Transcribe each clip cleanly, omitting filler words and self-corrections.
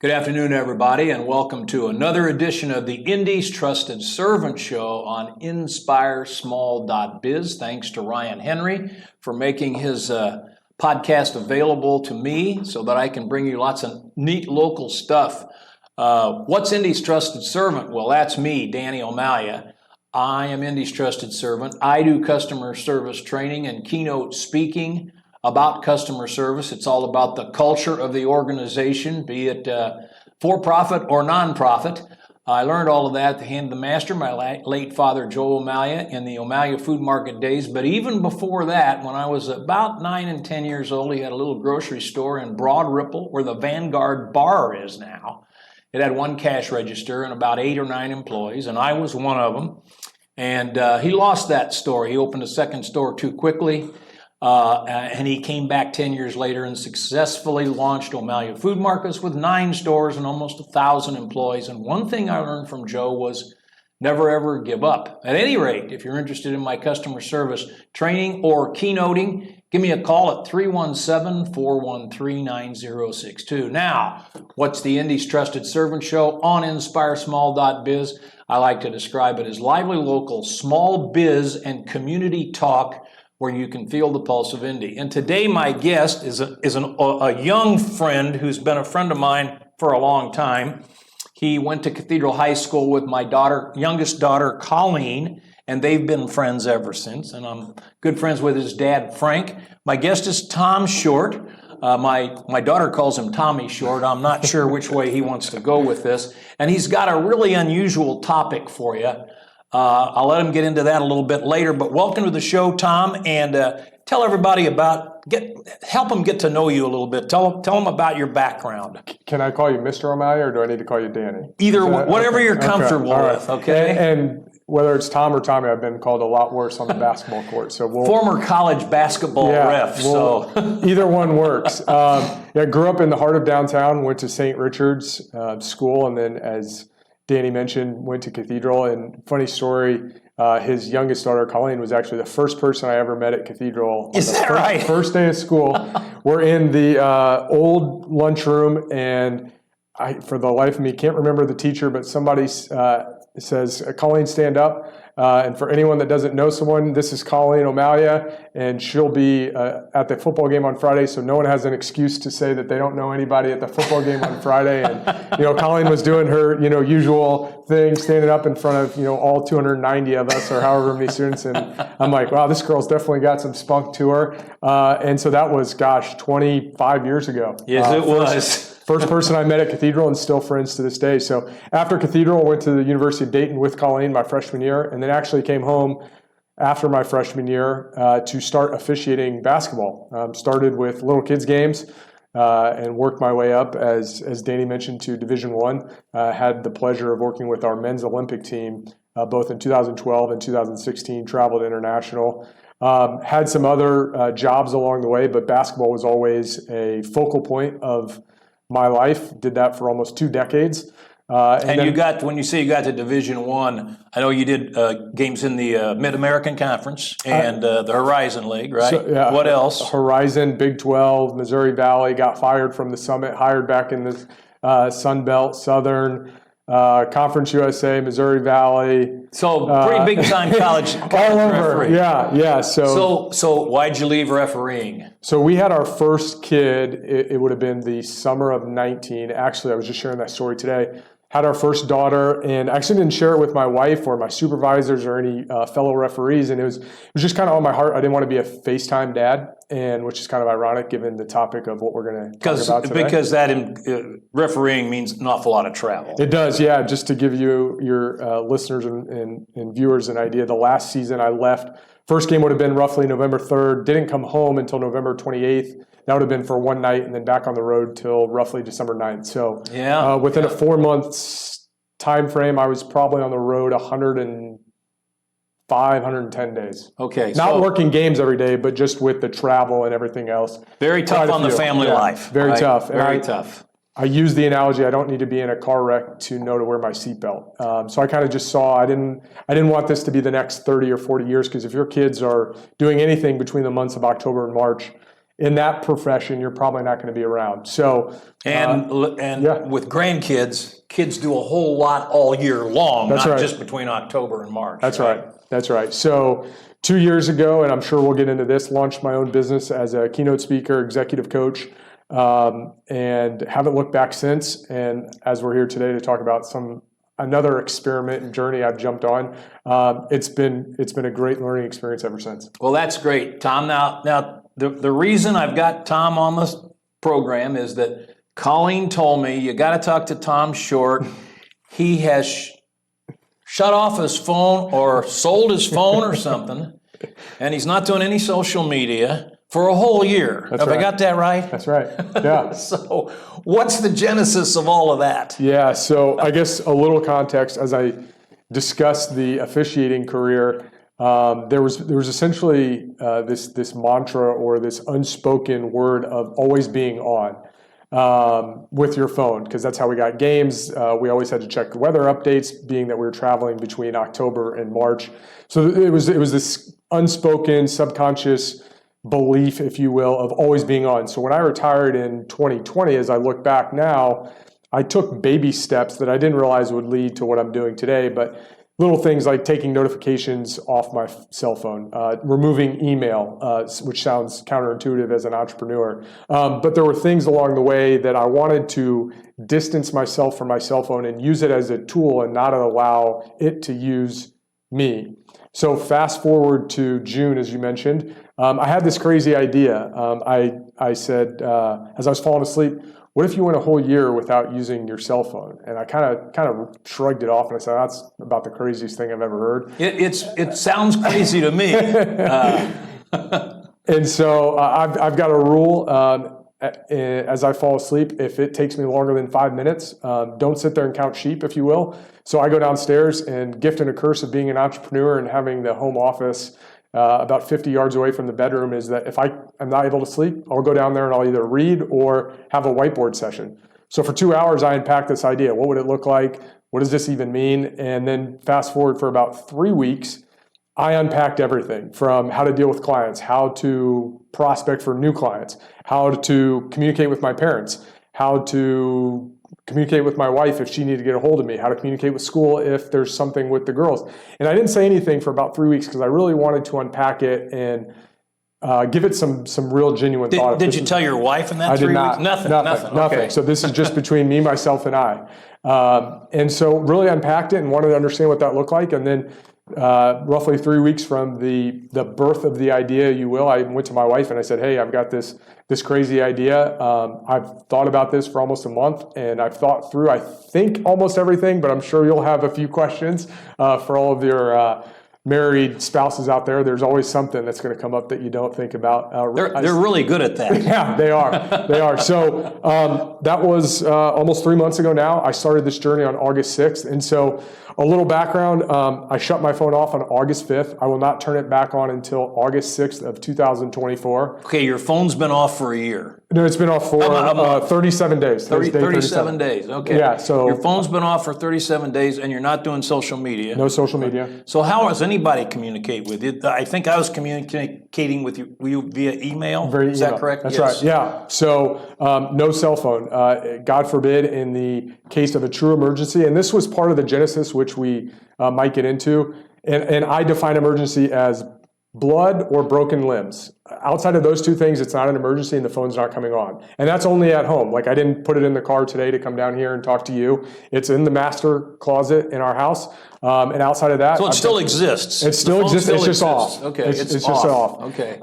Good afternoon, everybody, and welcome to another edition of the Indy's Trusted Servant Show on InspireSmall.biz. Thanks to Ryan Henry for making his podcast available to me so that I can bring you lots of neat local stuff. What's Indy's Trusted Servant? Well, that's me, Danny O'Malia. I am Indy's Trusted Servant. I do customer service training and keynote speaking about customer service. It's all about the culture of the organization, be it for-profit or non-profit. I learned all of that at the hand of the master, my late father, Joe O'Malia, in the O'Malia Food Market days. But even before that, when I was about 9 and 10 years old, he had a little grocery store in Broad Ripple, where the Vanguard Bar is now. It had one cash register and about 8 or 9 employees, and I was one of them. And he lost that store. He opened a second store too quickly. And he came back 10 years later and successfully launched O'Malia Food Markets with 9 stores and almost 1,000 employees. And one thing I learned from Joe was never ever give up. At any rate, if you're interested in my customer service training or keynoting, give me a call at 317-413-9062. Now, what's the Indy's Trusted Servant Show on InspireSmall.biz? I like to describe it as lively local small biz and community talk where you can feel the pulse of Indy. And today my guest is a young friend who's been a friend of mine for a long time. He went to Cathedral High School with my youngest daughter, Colleen, and they've been friends ever since. And I'm good friends with his dad, Frank. My guest is Tom Short. My daughter calls him Tommy Short. I'm not sure which way he wants to go with this. And he's got a really unusual topic for you. I'll let him get into that a little bit later, but welcome to the show, Tom, and tell everybody help them get to know you a little bit. Tell them about your background. Can I call you Mr. O'Malley, or do I need to call you Danny? Either, whatever you're comfortable with, okay? And whether it's Tom or Tommy, I've been called a lot worse on the basketball court. So former college basketball ref, so. Either one works. Grew up in the heart of downtown, went to St. Richard's School, and then as Danny mentioned, went to Cathedral. And funny story, his youngest daughter, Colleen, was actually the first person I ever met at Cathedral. Is that right? First day of school. We're in the old lunchroom, and I, for the life of me, can't remember the teacher, but somebody says, Colleen, stand up. And for anyone that doesn't know someone, this is Colleen O'Malia, and she'll be at the football game on Friday, so no one has an excuse to say that they don't know anybody at the football game on Friday. And, Colleen was doing her, usual thing, standing up in front of, all 290 of us or however many students. And I'm like, wow, this girl's definitely got some spunk to her. And so that was, 25 years ago. Yes, it was. First person I met at Cathedral, and still friends to this day. So after Cathedral, I went to the University of Dayton with Colleen my freshman year, and then actually came home after my freshman year to start officiating basketball. Started with little kids games and worked my way up, as Danny mentioned, to Division I. Had the pleasure of working with our men's Olympic team both in 2012 and 2016, traveled international. Had some other jobs along the way, but basketball was always a focal point of my life. Did that for almost 2 decades. And then, when you say you got to Division I know you did games in the Mid-American Conference and the Horizon League, right? So, yeah, what else? Horizon, Big 12, Missouri Valley, got fired from the Summit, hired back in the Sun Belt, Southern, Conference USA, Missouri Valley. So pretty big time college all over. Referee. Yeah. So why'd you leave refereeing? So we had our first kid. It would have been the summer of 19. Actually, I was just sharing that story today. Had our first daughter, and I actually didn't share it with my wife or my supervisors or any fellow referees. And it was just kind of on my heart. I didn't want to be a FaceTime dad, and which is kind of ironic given the topic of what we're going to talk about today. Because that refereeing means an awful lot of travel. It does, yeah. Just to give you your listeners and viewers an idea, the last season I left, first game would have been roughly November 3rd. Didn't come home until November 28th. That would have been for one night, and then back on the road till roughly December 9th. So within a 4 months time frame, I was probably on the road 110 days. Okay. Not working games every day, but just with the travel and everything else. Very tough on the family life. Very tough. Very tough. I use the analogy, I don't need to be in a car wreck to know to wear my seatbelt. So I kind of just saw, I didn't want this to be the next 30 or 40 years, because if your kids are doing anything between the months of October and March, in that profession, you're probably not going to be around. So, And with grandkids, kids do a whole lot all year long, not just between October and March. That's right. That's right. So 2 years ago, and I'm sure we'll get into this, launched my own business as a keynote speaker, executive coach, and haven't looked back since. And as we're here today to talk about another experiment and journey I've jumped on, it's been a great learning experience ever since. Well, that's great, Tom. Now the reason I've got Tom on this program is that Colleen told me you got to talk to Tom Short. He has shut off his phone or sold his phone or something, and he's not doing any social media for a whole year. Have I got that right? That's right. Yeah. So what's the genesis of all of that? Yeah. So I guess a little context as I discussed the officiating career. There was essentially this mantra or this unspoken word of always being on with your phone, because that's how we got games. We always had to check the weather updates, being that we were traveling between October and March. So it was this unspoken, subconscious belief, if you will, of always being on. So when I retired in 2020, as I look back now, I took baby steps that I didn't realize would lead to what I'm doing today, but little things like taking notifications off my cell phone, removing email, which sounds counterintuitive as an entrepreneur. But there were things along the way that I wanted to distance myself from my cell phone and use it as a tool and not allow it to use me. So fast forward to June, as you mentioned, I had this crazy idea. I said, as I was falling asleep, what if you went a whole year without using your cell phone? And I kind of shrugged it off and I said, that's about the craziest thing I've ever heard. It sounds crazy to me. And so I've got a rule. As I fall asleep, if it takes me longer than 5 minutes, don't sit there and count sheep, if you will. So I go downstairs, and gift and a curse of being an entrepreneur and having the home office about 50 yards away from the bedroom is that if I am not able to sleep, I'll go down there and I'll either read or have a whiteboard session. So for 2 hours, I unpacked this idea. What would it look like? What does this even mean? And then fast forward for about 3 weeks, I unpacked everything from how to deal with clients, how to prospect for new clients, how to communicate with my parents, how to communicate with my wife if she needed to get a hold of me, how to communicate with school if there's something with the girls. And I didn't say anything for about 3 weeks because I really wanted to unpack it and give it some real genuine thought. Did you tell your wife in that I 3 did not. weeks? Nothing. Okay. So this is just between me, myself, and I. And so really unpacked it and wanted to understand what that looked like. And then roughly 3 weeks from the birth of the idea, you will, I went to my wife and I said, hey, I've got this crazy idea. I've thought about this for almost a month, and I've thought through, I think, almost everything, but I'm sure you'll have a few questions for all of your married spouses out there. There's always something that's going to come up that you don't think about. They're really good at that. Yeah, they are. They are. So that was almost 3 months ago now. I started this journey on August 6th. And so a little background, I shut my phone off on August 5th. I will not turn it back on until August 6th of 2024. Okay, your phone's been off for a year. No, it's been off for 37 days. 37 days, okay. Yeah, so your phone's been off for 37 days and you're not doing social media. No social media. So how does anybody communicate with you? I think I was communicating with you via email. Is that correct? That's right, yeah. So no cell phone. God forbid in the case of a true emergency, and this was part of the genesis, which we might get into, and I define emergency as blood or broken limbs. Outside of those two things, it's not an emergency and the phone's not coming on. And that's only at home. Like, I didn't put it in the car today to come down here and talk to you. It's in the master closet in our house. And outside of that... So it still exists? It still exists. It's just off. Okay, it's just off. Okay.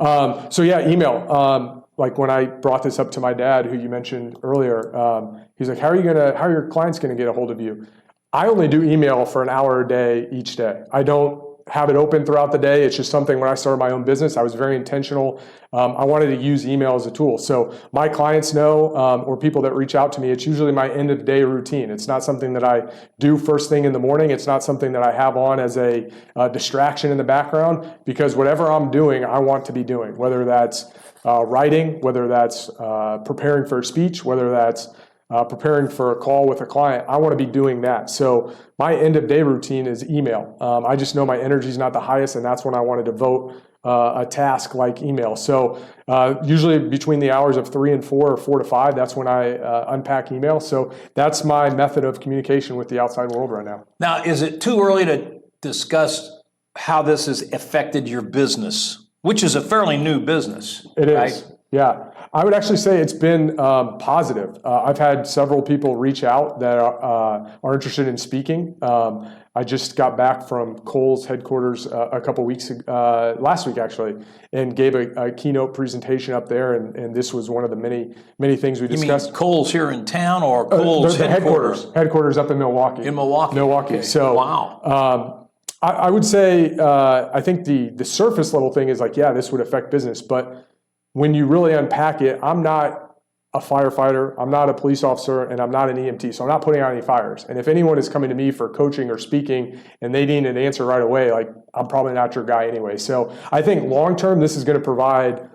So yeah, email. Like when I brought this up to my dad, who you mentioned earlier, he's like, how are your clients going to get a hold of you? I only do email for an hour a day each day. I don't have it open throughout the day. It's just something, when I started my own business, I was very intentional. I wanted to use email as a tool. So my clients know, or people that reach out to me, it's usually my end of day routine. It's not something that I do first thing in the morning. It's not something that I have on as a distraction in the background, because whatever I'm doing, I want to be doing, whether that's writing, whether that's preparing for a speech, whether that's preparing for a call with a client. I want to be doing that. So my end of day routine is email. I just know my energy is not the highest, and that's when I want to devote a task like email. So usually between the hours of 3 and 4 or 4 to 5, that's when I unpack email. So that's my method of communication with the outside world right now. Now, is it too early to discuss how this has affected your business, which is a fairly new business? It is, right? yeah. I would actually say it's been positive. I've had several people reach out that are interested in speaking. I just got back from Kohl's headquarters a couple weeks last week actually, and gave a keynote presentation up there, and this was one of the many things we discussed. You mean Kohl's here in town or Kohl's the headquarters up in Milwaukee. In Milwaukee. Okay. So wow. I would say I think the surface level thing is like, yeah, this would affect business, but when you really unpack it, I'm not a firefighter, I'm not a police officer, and I'm not an EMT, so I'm not putting out any fires. And if anyone is coming to me for coaching or speaking and they need an answer right away, like, I'm probably not your guy anyway. So I think long term, this is going to provide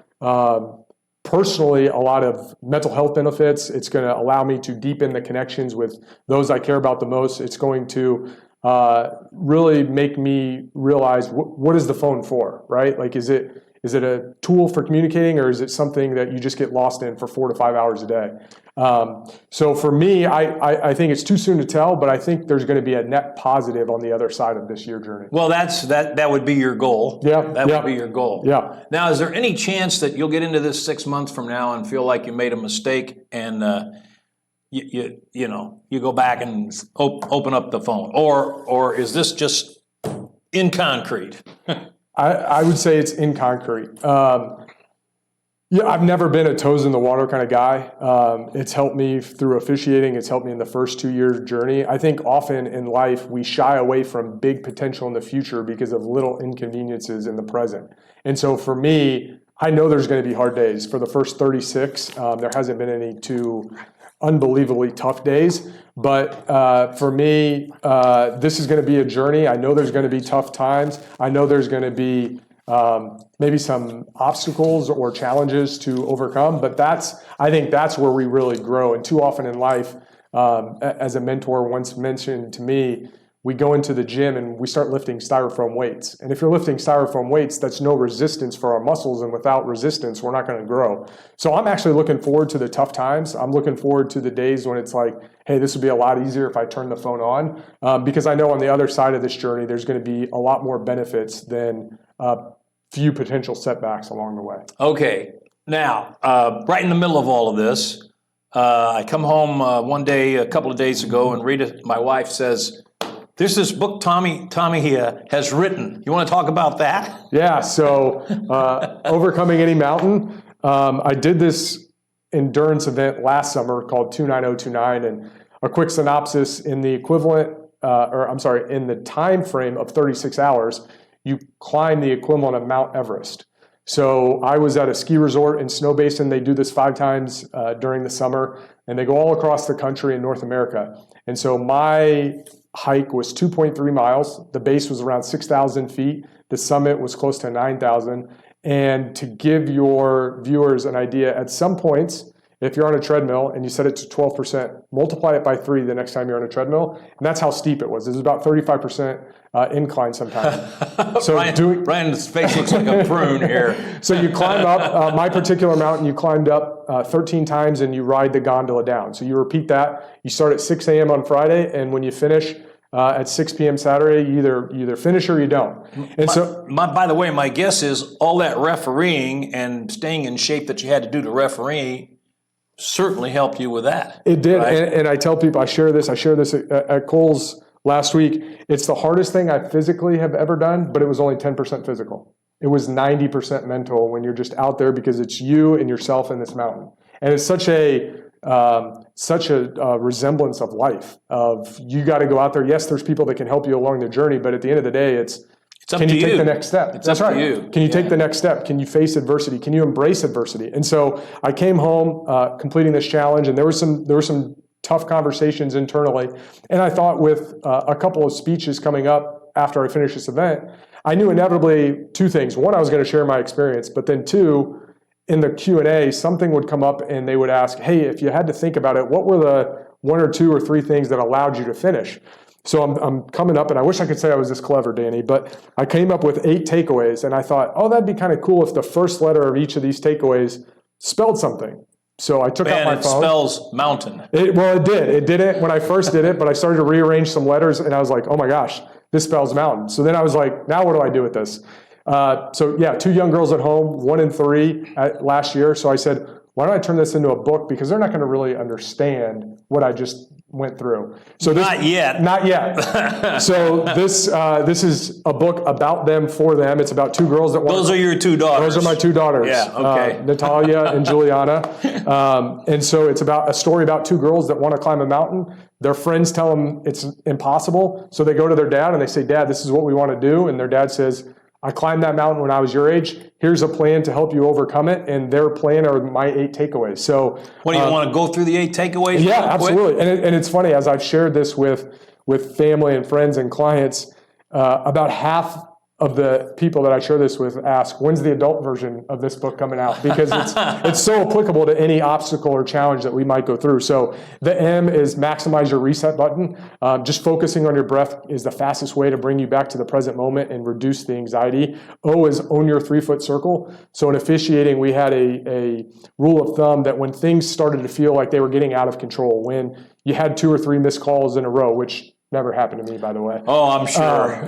personally a lot of mental health benefits. It's going to allow me to deepen the connections with those I care about the most. It's going to really make me realize what is the phone for, right? Like, is it a tool for communicating, or is it something that you just get lost in for 4 to 5 hours a day? So for me, I think it's too soon to tell, but I think there's going to be a net positive on the other side of this year journey. Well, that would be your goal. Yeah, that would be your goal. Yeah. Now, is there any chance that you'll get into this 6 months from now and feel like you made a mistake and you go back and open up the phone, or is this just in concrete? I would say it's in concrete. I've never been a toes in the water kind of guy. It's helped me through officiating. It's helped me in the first 2 years journey. I think often in life we shy away from big potential in the future because of little inconveniences in the present. And so for me, I know there's going to be hard days. For the first 36, there hasn't been any too unbelievably tough days. But for me, this is going to be a journey. I know there's going to be tough times. I know there's going to be maybe some obstacles or challenges to overcome. But I think that's where we really grow. And too often in life, as a mentor once mentioned to me, we go into the gym and we start lifting styrofoam weights. And if you're lifting styrofoam weights, that's no resistance for our muscles. And without resistance, we're not going to grow. So I'm actually looking forward to the tough times. I'm looking forward to the days when it's like, hey, this would be a lot easier if I turn the phone on. Because I know on the other side of this journey, there's going to be a lot more benefits than few potential setbacks along the way. Okay. Now, right in the middle of all of this, I come home one day, a couple of days ago, and Rita, my wife, says, "There's this book Tommy has written. You want to talk about that?" Yeah, so Overcoming Any Mountain. I did this endurance event last summer called 29029, and a quick synopsis: in the in the time frame of 36 hours, you climb the equivalent of Mount Everest. So I was at a ski resort in Snow Basin. They do this 5 times during the summer, and they go all across the country in North America. And so my hike was 2.3 miles. The base was around 6,000 feet. The summit was close to 9,000. And to give your viewers an idea, at some points, if you're on a treadmill and you set it to 12%, multiply it by 3 the next time you're on a treadmill, and that's how steep it was. It was about 35% incline sometimes. So Ryan's face looks like a prune here. So you climb up, my particular mountain, you climbed up 13 times and you ride the gondola down. So you repeat that. You start at 6 a.m. on Friday, and when you finish at 6 p.m. Saturday, you either finish or you don't. And by the way, my guess is all that refereeing and staying in shape that you had to do to referee certainly helped you with that. It did, right? and I tell people, I share this at Kohl's last week. It's the hardest thing I physically have ever done, but it was only 10% physical. It was 90% mental when you're just out there, because it's you and yourself in this mountain. And it's such a resemblance of life, of you got to go out there. Yes, there's people that can help you along the journey, but at the end of the day, it's up can to you take the next step? That's right. To you. Can you take the next step? Can you face adversity? Can you embrace adversity? And so I came home completing this challenge, and there were some tough conversations internally. And I thought, with a couple of speeches coming up after I finished this event, I knew inevitably 2 things. One, I was going to share my experience, but then 2, in the Q&A, something would come up and they would ask, hey, if you had to think about it, what were the 1 or 2 or 3 things that allowed you to finish? So I'm coming up, and I wish I could say I was this clever, Danny, but I came up with 8 takeaways, and I thought, oh, that'd be kind of cool if the first letter of each of these takeaways spelled something. So I took out my And it phone. spells mountain. Well, it did. It didn't when I first did it, but I started to rearrange some letters, and I was like, oh my gosh, this spells mountain. So then I was like, now what do I do with this? So yeah, 2 young girls at home, 1 and 3 last year. So I said, why don't I turn this into a book? Because they're not going to really understand what I just went through. So Not yet. Not yet. So this is a book about them, for them. It's about 2 girls that want. Those are your 2 daughters. Those are my 2 daughters. Yeah, okay. Natalia and Juliana. And so it's about a story about 2 girls that want to climb a mountain. Their friends tell them it's impossible. So they go to their dad and they say, Dad, this is what we want to do. And their dad says, I climbed that mountain when I was your age. Here's a plan to help you overcome it. And their plan are my 8 takeaways. So what do you want to go through the 8 takeaways? Yeah, absolutely. And it's funny, as I've shared this with family and friends and clients, about half of the people that I share this with ask, when's the adult version of this book coming out? Because it's so applicable to any obstacle or challenge that we might go through. So the M is maximize your reset button. Just focusing on your breath is the fastest way to bring you back to the present moment and reduce the anxiety. O is own your 3-foot circle. So in officiating, we had a rule of thumb that when things started to feel like they were getting out of control, when you had 2 or 3 missed calls in a row, which never happened to me, by the way. Oh, I'm sure.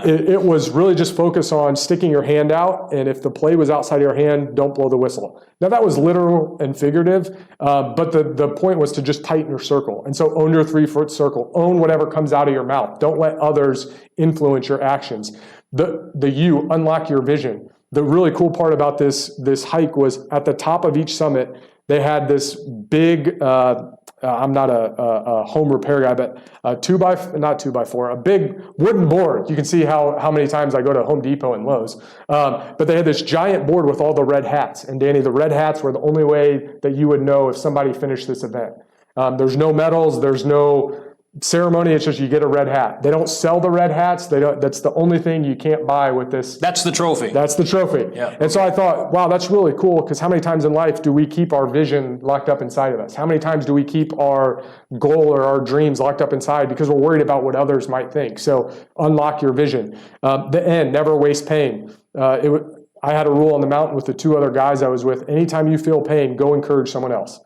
It was really just focus on sticking your hand out, and if the play was outside of your hand, don't blow the whistle. Now, that was literal and figurative, but the point was to just tighten your circle. And so own your 3-foot circle. Own whatever comes out of your mouth. Don't let others influence your actions. The U, unlock your vision. The really cool part about this hike was at the top of each summit, they had this big, I'm not a home repair guy, but not 2x4, a big wooden board. You can see how many times I go to Home Depot and Lowe's. But they had this giant board with all the red hats. And Danny, the red hats were the only way that you would know if somebody finished this event. There's no medals, there's no ceremony, it's just you get a red hat. They don't sell the red hats. That's the only thing you can't buy with this. That's the trophy. That's the trophy. Yeah. And so I thought, wow, that's really cool, because how many times in life do we keep our vision locked up inside of us? How many times do we keep our goal or our dreams locked up inside because we're worried about what others might think? So unlock your vision. The N, never waste pain. I had a rule on the mountain with the 2 other guys I was with. Anytime you feel pain, go encourage someone else.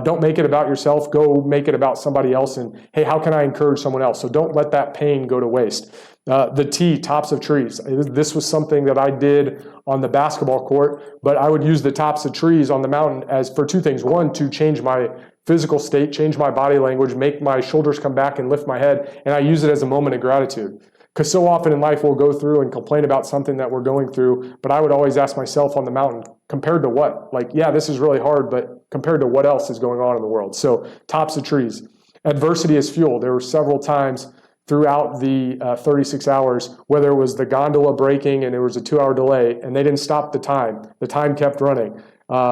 Don't make it about yourself. Go make it about somebody else. And hey, how can I encourage someone else? So don't let that pain go to waste. The T, tops of trees. This was something that I did on the basketball court, but I would use the tops of trees on the mountain as for 2 things. 1, to change my physical state, change my body language, make my shoulders come back and lift my head. And I use it as a moment of gratitude. Because so often in life we'll go through and complain about something that we're going through, but I would always ask myself on the mountain, compared to what? Like, yeah, this is really hard, but compared to what else is going on in the world? So tops of trees. Adversity is fuel. There were several times throughout the 36 hours, whether it was the gondola breaking and there was a 2-hour delay, and they didn't stop the time. The time kept running.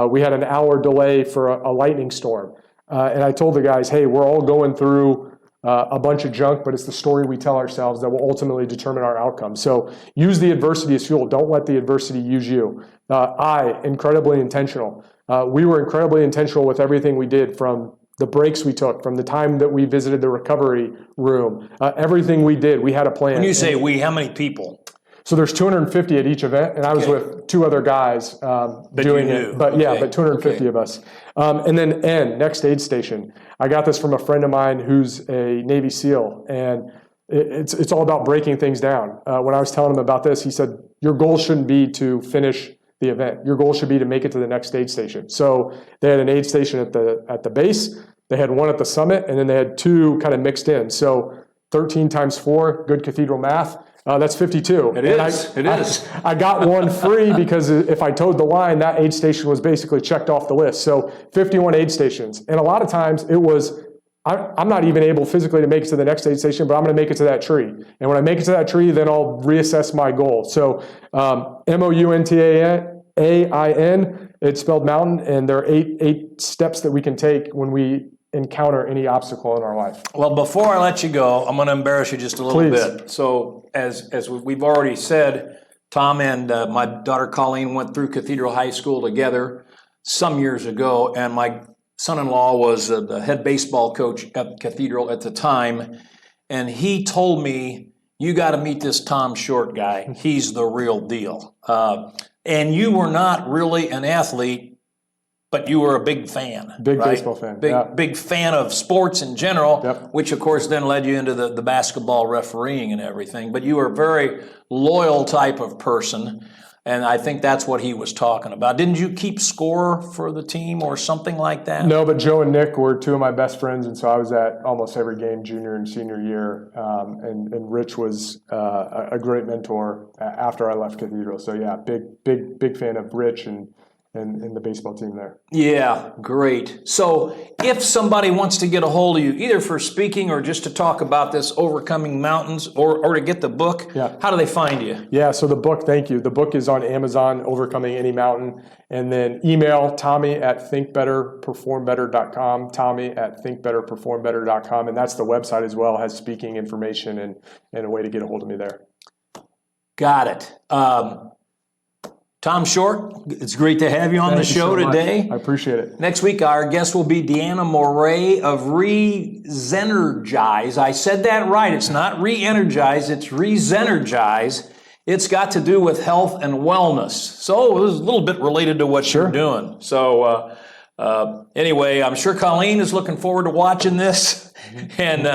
We had an hour delay for a lightning storm. And I told the guys, hey, we're all going through a bunch of junk, but it's the story we tell ourselves that will ultimately determine our outcome. So use the adversity as fuel. Don't let the adversity use you. I, incredibly intentional. We were incredibly intentional with everything we did, from the breaks we took, from the time that we visited the recovery room. Everything we did, we had a plan. When you say we, how many people? So there's 250 at each event, and I was with 2 other guys doing it. But yeah, but 250 of us. And then N, next aid station. I got this from a friend of mine who's a Navy SEAL, and it's all about breaking things down. When I was telling him about this, he said, your goal shouldn't be to finish the event. Your goal should be to make it to the next aid station. So they had an aid station at the base, they had 1 at the summit, and then they had 2 kind of mixed in. So 13 times 4, good cathedral math. That's 52. It is. I got 1 free because if I towed the line, that aid station was basically checked off the list. So 51 aid stations. And a lot of times it was, I'm not even able physically to make it to the next aid station, but I'm going to make it to that tree. And when I make it to that tree, then I'll reassess my goal. So MOUNTAIN, it's spelled mountain, and there are eight steps that we can take when we encounter any obstacle in our life. Well, before I let you go, I'm going to embarrass you just a little Please. bit. So as we've already said, Tom and my daughter Colleen went through Cathedral High School together some years ago, and my son-in-law was the head baseball coach at Cathedral at the time. and he told me, you got to meet this Tom Short guy. He's the real deal. And you were not really an athlete, but you were a big fan. Big right? baseball fan. Big fan of sports in general, Yep. which of course then led you into the basketball refereeing and everything. But you were a very loyal type of person. And I think that's what he was talking about. Didn't you keep score for the team or something like that? No, but Joe and Nick were two of my best friends, and so I was at almost every game junior and senior year. And Rich was a great mentor after I left Cathedral. So yeah, big fan of Rich and the baseball team there. Yeah, great. So if somebody wants to get a hold of you, either for speaking or just to talk about this Overcoming Mountains or to get the book, how do they find you? Yeah, so the book, thank you. The book is on Amazon, Overcoming Any Mountain. And then email Tommy@thinkbetterperformbetter.com, Tommy@thinkbetterperformbetter.com. And that's the website as well, has speaking information and a way to get a hold of me there. Got it. Tom Short, it's great to have you on the show today. I appreciate it. Next week, our guest will be Deanna Moray of Re-Zenergize. I said that right. It's not re-energize, it's Re-Zenergize. It's got to do with health and wellness. So it was a little bit related to what you're doing. So anyway, I'm sure Colleen is looking forward to watching this. And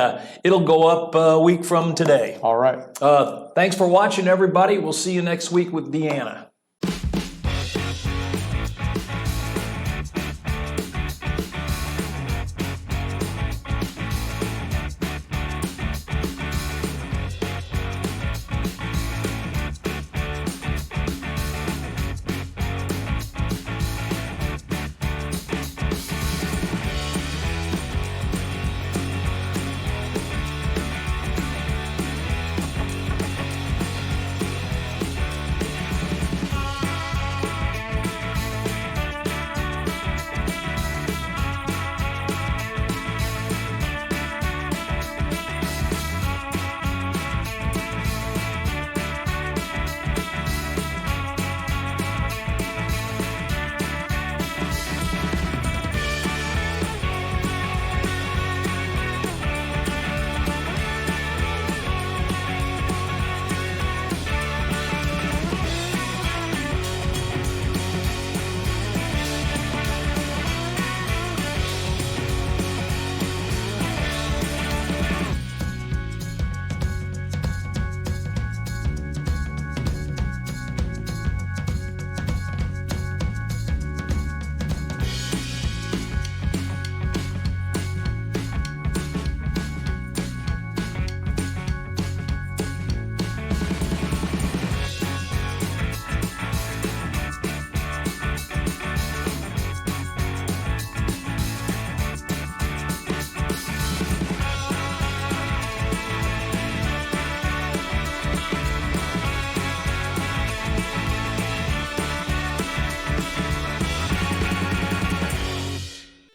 it'll go up a week from today. All right. Thanks for watching, everybody. We'll see you next week with Deanna.